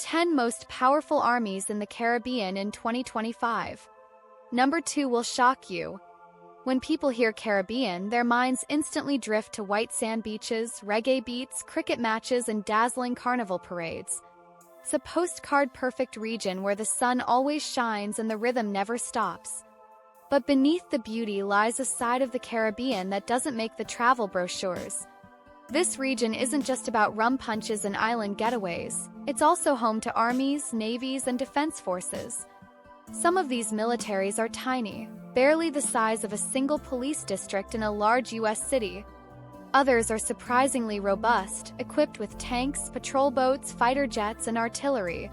10 most powerful armies in the Caribbean in 2025. Number 2 will shock you. When people hear Caribbean, their minds instantly drift to white sand beaches, reggae beats, cricket matches, and dazzling carnival parades. It's a postcard-perfect region where the sun always shines and the rhythm never stops. But beneath the beauty lies a side of the Caribbean that doesn't make the travel brochures. This region isn't just about rum punches and island getaways. It's also home to armies, navies, and defense forces. Some of these militaries are tiny, barely the size of a single police district in a large U.S. city. Others are surprisingly robust, equipped with tanks, patrol boats, fighter jets, and artillery.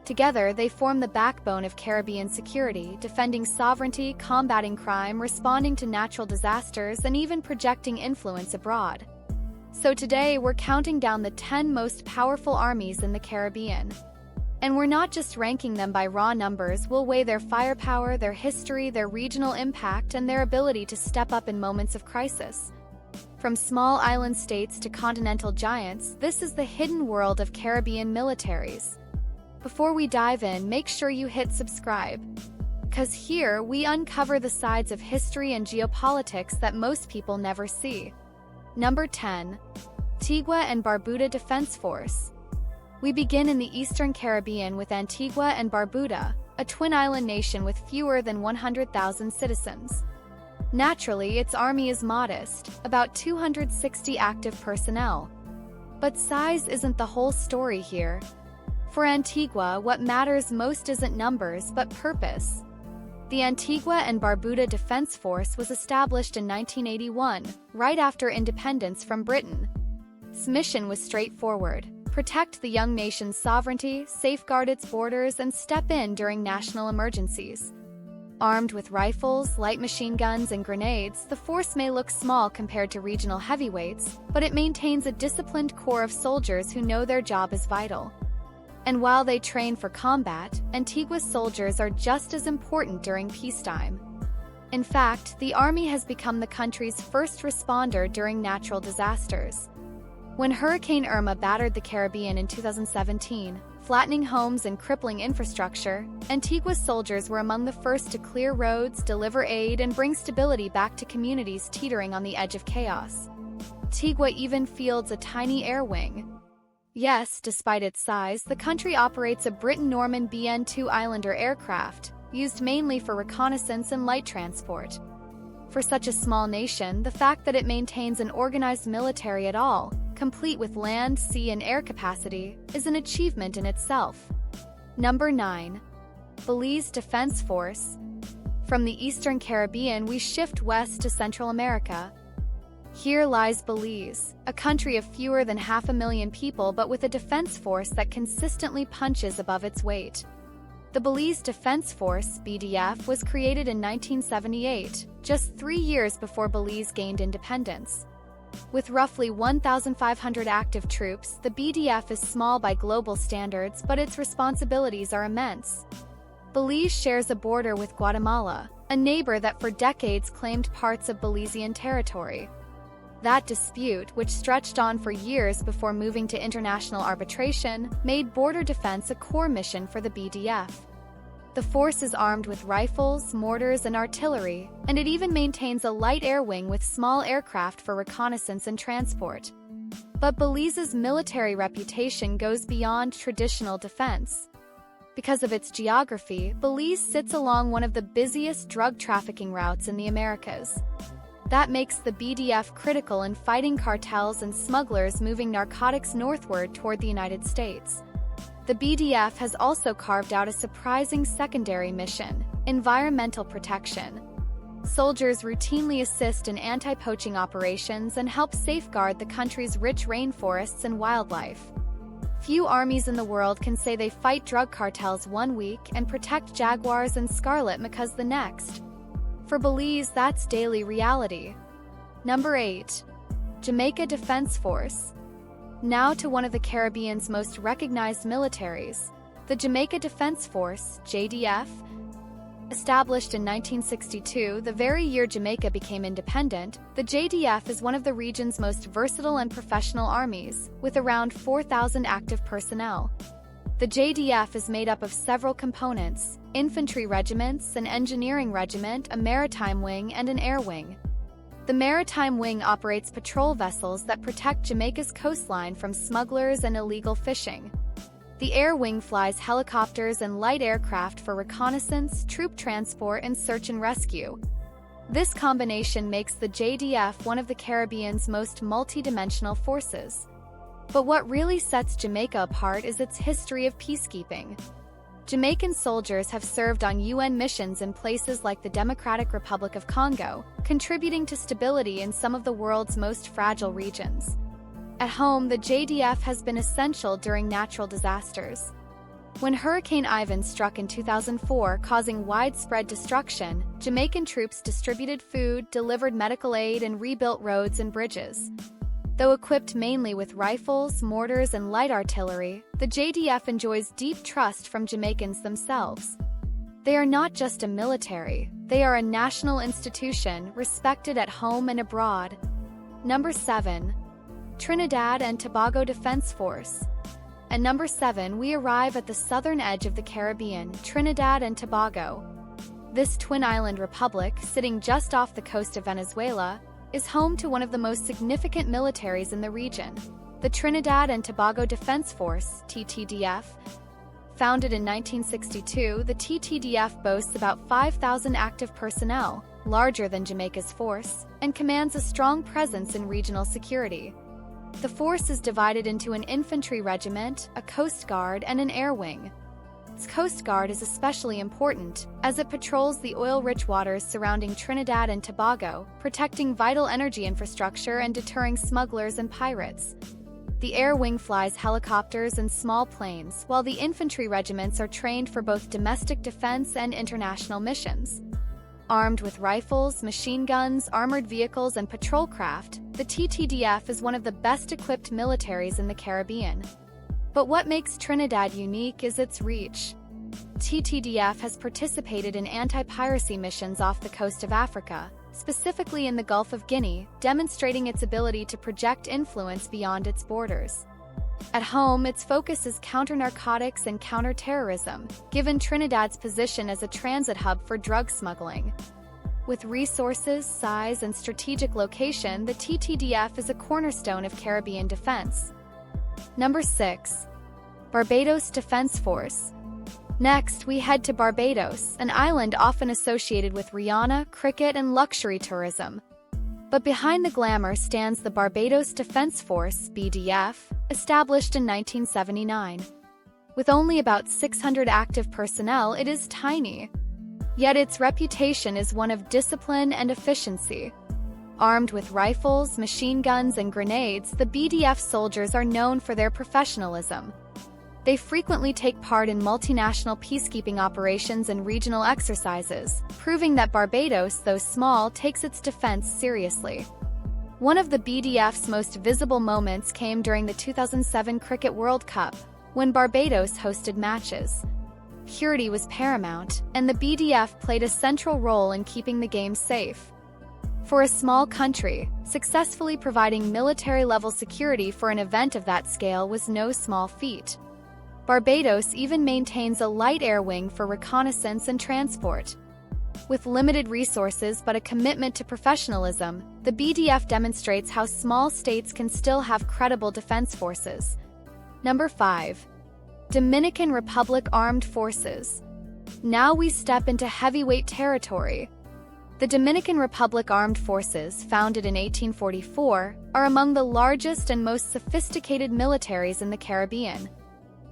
Together, they form the backbone of Caribbean security, defending sovereignty, combating crime, responding to natural disasters, and even projecting influence abroad. So today, we're counting down the 10 most powerful armies in the Caribbean. And we're not just ranking them by raw numbers, we'll weigh their firepower, their history, their regional impact, and their ability to step up in moments of crisis. From small island states to continental giants, this is the hidden world of Caribbean militaries. Before we dive in, make sure you hit subscribe. Because here, we uncover the sides of history and geopolitics that most people never see. Number 10. Antigua and Barbuda Defense Force. We begin in the Eastern Caribbean with Antigua and Barbuda, a twin-island nation with fewer than 100,000 citizens. Naturally, its army is modest, about 260 active personnel. But size isn't the whole story here. For Antigua, what matters most isn't numbers but purpose. The Antigua and Barbuda Defense Force was established in 1981, right after independence from Britain. Its mission was straightforward: protect the young nation's sovereignty, safeguard its borders, and step in during national emergencies. Armed with rifles, light machine guns, and grenades, the force may look small compared to regional heavyweights, but it maintains a disciplined core of soldiers who know their job is vital. And while they train for combat, Antigua's soldiers are just as important during peacetime. In fact, the army has become the country's first responder during natural disasters. When Hurricane Irma battered the Caribbean in 2017, flattening homes and crippling infrastructure, Antigua's soldiers were among the first to clear roads, deliver aid, and bring stability back to communities teetering on the edge of chaos. Antigua even fields a tiny air wing. Yes, despite its size, the country operates a Britten-Norman BN-2 Islander aircraft, used mainly for reconnaissance and light transport. For such a small nation, the fact that it maintains an organized military at all, complete with land, sea, and air capacity, is an achievement in itself. Number 9. Belize Defense Force. From the Eastern Caribbean, we shift west to Central America. Here lies Belize, a country of fewer than 500,000 people but with a defense force that consistently punches above its weight. The Belize Defense Force, BDF, was created in 1978, just 3 years before Belize gained independence. With roughly 1,500 active troops, the BDF is small by global standards, but its responsibilities are immense. Belize shares a border with Guatemala, a neighbor that for decades claimed parts of Belizean territory. That dispute, which stretched on for years before moving to international arbitration, made border defense a core mission for the BDF. The force is armed with rifles, mortars, and artillery, and it even maintains a light air wing with small aircraft for reconnaissance and transport. But Belize's military reputation goes beyond traditional defense. Because of its geography, Belize sits along one of the busiest drug trafficking routes in the Americas. That makes the BDF critical in fighting cartels and smugglers moving narcotics northward toward the United States. The BDF has also carved out a surprising secondary mission: environmental protection. Soldiers routinely assist in anti-poaching operations and help safeguard the country's rich rainforests and wildlife. Few armies in the world can say they fight drug cartels one week and protect jaguars and scarlet macaws the next. For Belize, that's daily reality. Number 8. Jamaica Defense Force. Now to one of the Caribbean's most recognized militaries, the Jamaica Defense Force, JDF. Established in 1962, the very year Jamaica became independent, the JDF is one of the region's most versatile and professional armies, with around 4,000 active personnel. The JDF is made up of several components: infantry regiments, an engineering regiment, a maritime wing, and an air wing. The maritime wing operates patrol vessels that protect Jamaica's coastline from smugglers and illegal fishing. The air wing flies helicopters and light aircraft for reconnaissance, troop transport, and search and rescue. This combination makes the JDF one of the Caribbean's most multidimensional forces. But what really sets Jamaica apart is its history of peacekeeping. Jamaican soldiers have served on UN missions in places like the Democratic Republic of Congo, contributing to stability in some of the world's most fragile regions. At home, the JDF has been essential during natural disasters. When Hurricane Ivan struck in 2004, causing widespread destruction, Jamaican troops distributed food, delivered medical aid, and rebuilt roads and bridges. Though equipped mainly with rifles, mortars, and light artillery, the JDF enjoys deep trust from Jamaicans themselves. They are not just a military, they are a national institution, respected at home and abroad. Number 7. Trinidad and Tobago Defense Force. At number 7, we arrive at the southern edge of the Caribbean, Trinidad and Tobago. This twin-island republic, sitting just off the coast of Venezuela, is home to one of the most significant militaries in the region, the Trinidad and Tobago Defense Force, TTDF. Founded in 1962, the TTDF boasts about 5,000 active personnel, larger than Jamaica's force, and commands a strong presence in regional security. The force is divided into an infantry regiment, a coast guard, and an air wing. Its coast guard is especially important, as it patrols the oil-rich waters surrounding Trinidad and Tobago, protecting vital energy infrastructure and deterring smugglers and pirates. The air wing flies helicopters and small planes, while the infantry regiments are trained for both domestic defense and international missions. Armed with rifles, machine guns, armored vehicles, and patrol craft, the TTDF is one of the best-equipped militaries in the Caribbean. But what makes Trinidad unique is its reach. TTDF has participated in anti-piracy missions off the coast of Africa, specifically in the Gulf of Guinea, demonstrating its ability to project influence beyond its borders. At home, its focus is counter-narcotics and counter-terrorism, given Trinidad's position as a transit hub for drug smuggling. With resources, size, and strategic location, the TTDF is a cornerstone of Caribbean defense. Number 6. Barbados Defense Force. Next, we head to Barbados, an island often associated with Rihanna, cricket, and luxury tourism. But behind the glamour stands the Barbados Defense Force, BDF, established in 1979. With only about 600 active personnel, it is tiny. Yet its reputation is one of discipline and efficiency. Armed with rifles, machine guns, and grenades, the BDF soldiers are known for their professionalism. They frequently take part in multinational peacekeeping operations and regional exercises, proving that Barbados, though small, takes its defense seriously. One of the BDF's most visible moments came during the 2007 Cricket World Cup, when Barbados hosted matches. Security was paramount, and the BDF played a central role in keeping the game safe. For a small country, successfully providing military-level security for an event of that scale was no small feat. Barbados even maintains a light air wing for reconnaissance and transport. With limited resources but a commitment to professionalism, the BDF demonstrates how small states can still have credible defense forces. Number 5. Dominican Republic Armed Forces. Now we step into heavyweight territory. The Dominican Republic Armed Forces, founded in 1844, are among the largest and most sophisticated militaries in the Caribbean.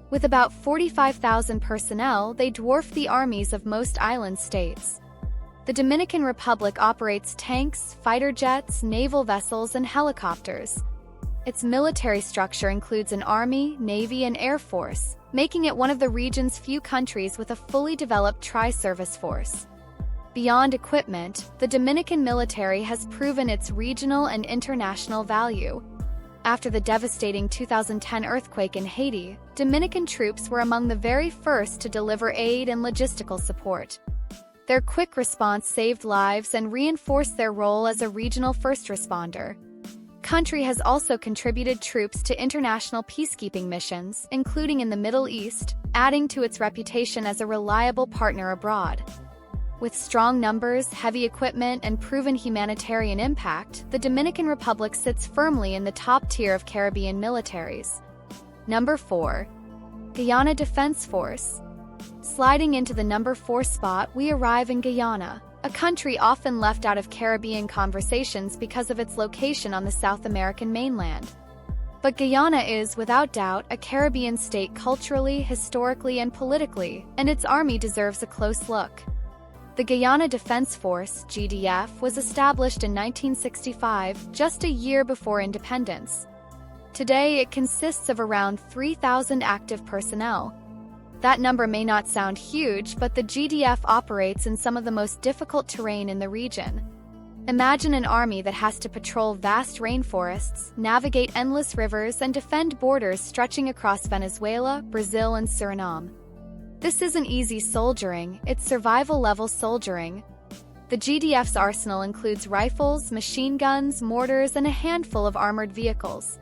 With about 45,000 personnel, they dwarf the armies of most island states. The Dominican Republic operates tanks, fighter jets, naval vessels, and helicopters. Its military structure includes an army, navy, and air force, making it one of the region's few countries with a fully developed tri-service force. Beyond equipment, the Dominican military has proven its regional and international value. After the devastating 2010 earthquake in Haiti, Dominican troops were among the very first to deliver aid and logistical support. Their quick response saved lives and reinforced their role as a regional first responder. country has also contributed troops to international peacekeeping missions, including in the Middle East, adding to its reputation as a reliable partner abroad. With strong numbers, heavy equipment, and proven humanitarian impact, the Dominican Republic sits firmly in the top tier of Caribbean militaries. Number 4. Guyana Defense Force. Sliding into the number 4 spot, we arrive in Guyana, a country often left out of Caribbean conversations because of its location on the South American mainland. But Guyana is, without doubt, a Caribbean state culturally, historically, and politically, and its army deserves a close look. The Guyana Defense Force, GDF, was established in 1965, just a year before independence. Today, it consists of around 3,000 active personnel. That number may not sound huge, but the GDF operates in some of the most difficult terrain in the region. Imagine an army that has to patrol vast rainforests, navigate endless rivers, and defend borders stretching across Venezuela, Brazil, and Suriname. This isn't easy soldiering, it's survival-level soldiering. The GDF's arsenal includes rifles, machine guns, mortars, and a handful of armored vehicles.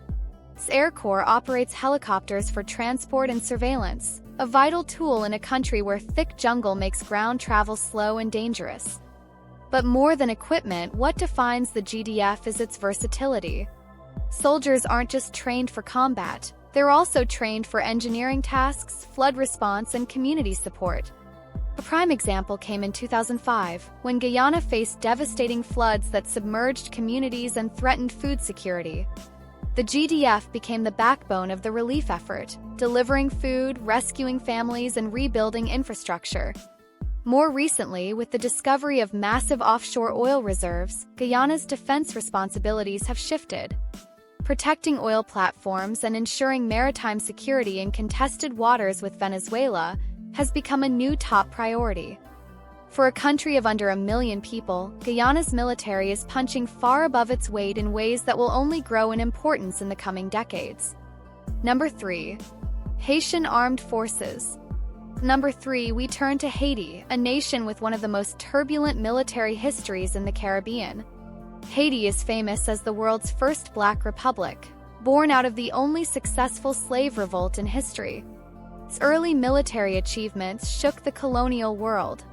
Its Air Corps operates helicopters for transport and surveillance, a vital tool in a country where thick jungle makes ground travel slow and dangerous. But more than equipment, what defines the GDF is its versatility. Soldiers aren't just trained for combat, they're also trained for engineering tasks, flood response, and community support. A prime example came in 2005, when Guyana faced devastating floods that submerged communities and threatened food security. The GDF became the backbone of the relief effort, delivering food, rescuing families, and rebuilding infrastructure. More recently, with the discovery of massive offshore oil reserves, Guyana's defense responsibilities have shifted. Protecting oil platforms and ensuring maritime security in contested waters with Venezuela has become a new top priority. For a country of under 1 million people, Guyana's military is punching far above its weight in ways that will only grow in importance in the coming decades. Number 3. Haitian Armed Forces. Number 3, we turn to Haiti, a nation with one of the most turbulent military histories in the Caribbean. Haiti is famous as the world's first Black republic, born out of the only successful slave revolt in history. Its early military achievements shook the colonial world.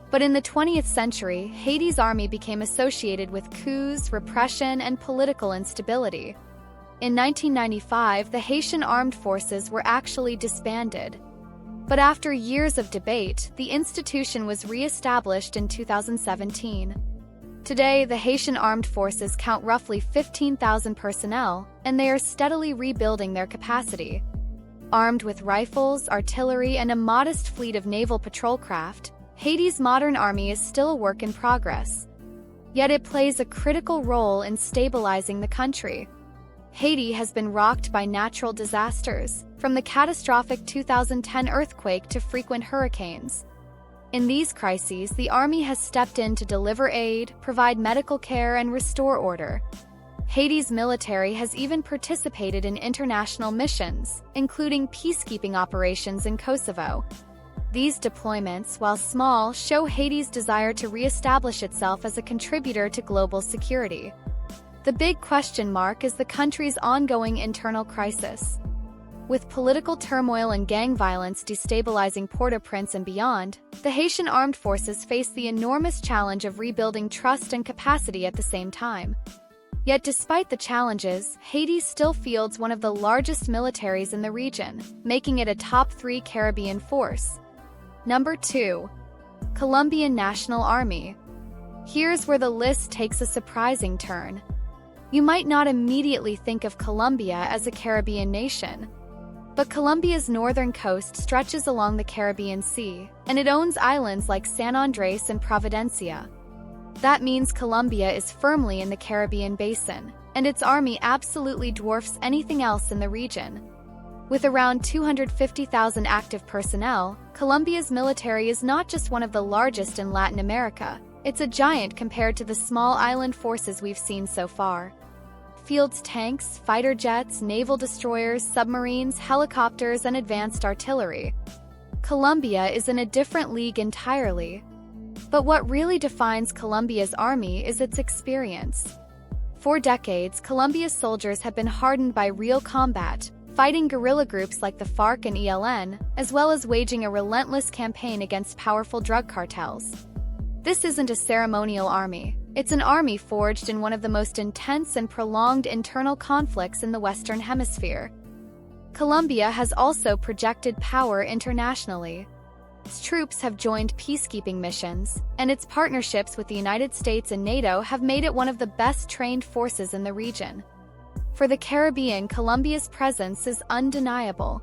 But in the 20th century, Haiti's army became associated with coups, repression, and political instability. In 1995, the Haitian Armed Forces were actually disbanded. But after years of debate, the institution was re-established in 2017. Today, the Haitian Armed Forces count roughly 15,000 personnel, and they are steadily rebuilding their capacity. Armed with rifles, artillery, and a modest fleet of naval patrol craft, Haiti's modern army is still a work in progress. Yet it plays a critical role in stabilizing the country. Haiti has been rocked by natural disasters, from the catastrophic 2010 earthquake to frequent hurricanes. In these crises, the army has stepped in to deliver aid, provide medical care, and restore order. Haiti's military has even participated in international missions, including peacekeeping operations in Kosovo. These deployments, while small, show Haiti's desire to re-establish itself as a contributor to global security. The big question mark is the country's ongoing internal crisis. With political turmoil and gang violence destabilizing Port-au-Prince and beyond, the Haitian Armed Forces face the enormous challenge of rebuilding trust and capacity at the same time. Yet despite the challenges, Haiti still fields one of the largest militaries in the region, making it a top 3 Caribbean force. Number 2. Colombian National Army. Here's where the list takes a surprising turn. You might not immediately think of Colombia as a Caribbean nation. But Colombia's northern coast stretches along the Caribbean Sea, and it owns islands like San Andres and Providencia. That means Colombia is firmly in the Caribbean basin, and its army absolutely dwarfs anything else in the region. With around 250,000 active personnel, Colombia's military is not just one of the largest in Latin America, it's a giant compared to the small island forces we've seen so far. Fields tanks, fighter jets, naval destroyers, submarines, helicopters, and advanced artillery. Colombia is in a different league entirely. But what really defines Colombia's army is its experience. For decades, Colombia's soldiers have been hardened by real combat, fighting guerrilla groups like the FARC and ELN, as well as waging a relentless campaign against powerful drug cartels. This isn't a ceremonial army. It's an army forged in one of the most intense and prolonged internal conflicts in the Western Hemisphere. Colombia has also projected power internationally. Its troops have joined peacekeeping missions, and its partnerships with the United States and NATO have made it one of the best-trained forces in the region. For the Caribbean, Colombia's presence is undeniable.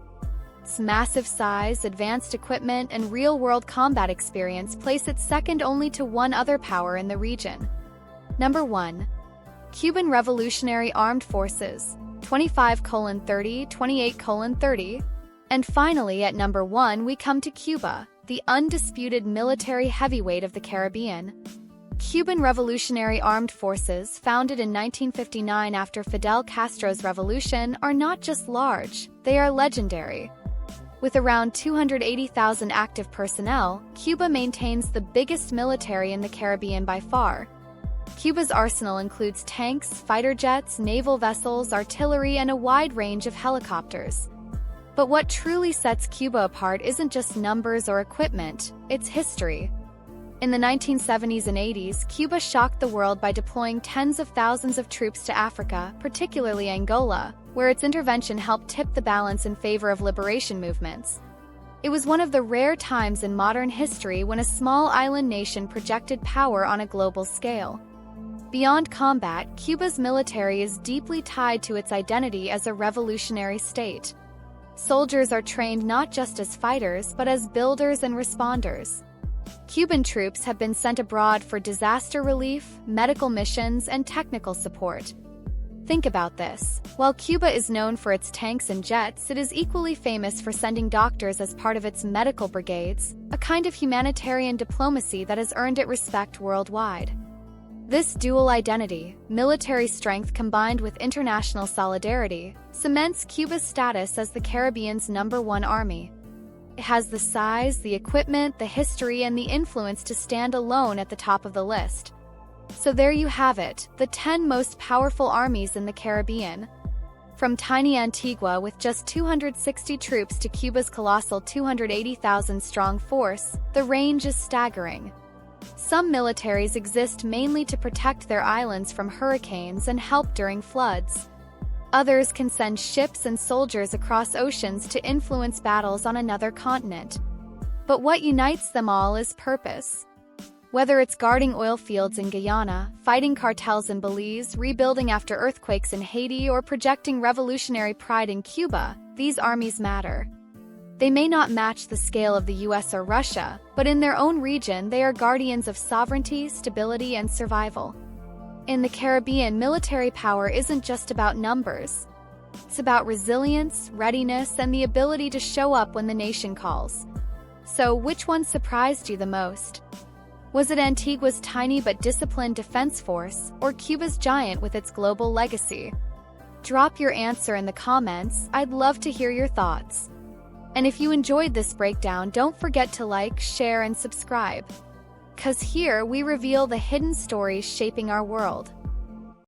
Its massive size, advanced equipment, and real-world combat experience place it second only to one other power in the region. Number 1. Cuban Revolutionary Armed Forces, 25:30, 28:30. And finally, at number 1, we come to Cuba, the undisputed military heavyweight of the Caribbean. Cuban Revolutionary Armed Forces, founded in 1959 after Fidel Castro's revolution, are not just large, they are legendary. With around 280,000 active personnel, Cuba maintains the biggest military in the Caribbean by far. Cuba's arsenal includes tanks, fighter jets, naval vessels, artillery, and a wide range of helicopters. But what truly sets Cuba apart isn't just numbers or equipment, it's history. In the 1970s and 80s, Cuba shocked the world by deploying tens of thousands of troops to Africa, particularly Angola, where its intervention helped tip the balance in favor of liberation movements. It was one of the rare times in modern history when a small island nation projected power on a global scale. Beyond combat, Cuba's military is deeply tied to its identity as a revolutionary state. Soldiers are trained not just as fighters but as builders and responders. Cuban troops have been sent abroad for disaster relief, medical missions, and technical support. Think about this. While Cuba is known for its tanks and jets, it is equally famous for sending doctors as part of its medical brigades, a kind of humanitarian diplomacy that has earned it respect worldwide. This dual identity, military strength combined with international solidarity, cements Cuba's status as the Caribbean's #1 army. It has the size, the equipment, the history, and the influence to stand alone at the top of the list. So there you have it, the 10 most powerful armies in the Caribbean. From tiny Antigua with just 260 troops to Cuba's colossal 280,000-strong force, the range is staggering. Some militaries exist mainly to protect their islands from hurricanes and help during floods. Others can send ships and soldiers across oceans to influence battles on another continent. But what unites them all is purpose. Whether it's guarding oil fields in Guyana, fighting cartels in Belize, rebuilding after earthquakes in Haiti, or projecting revolutionary pride in Cuba, these armies matter. They may not match the scale of the US or Russia, but in their own region they are guardians of sovereignty, stability, and survival. In the Caribbean, military power isn't just about numbers. It's about resilience, readiness, and the ability to show up when the nation calls. So, which one surprised you the most? Was it Antigua's tiny but disciplined defense force, or Cuba's giant with its global legacy? Drop your answer in the comments, I'd love to hear your thoughts. And if you enjoyed this breakdown, don't forget to like, share, and subscribe. 'Cause here we reveal the hidden stories shaping our world.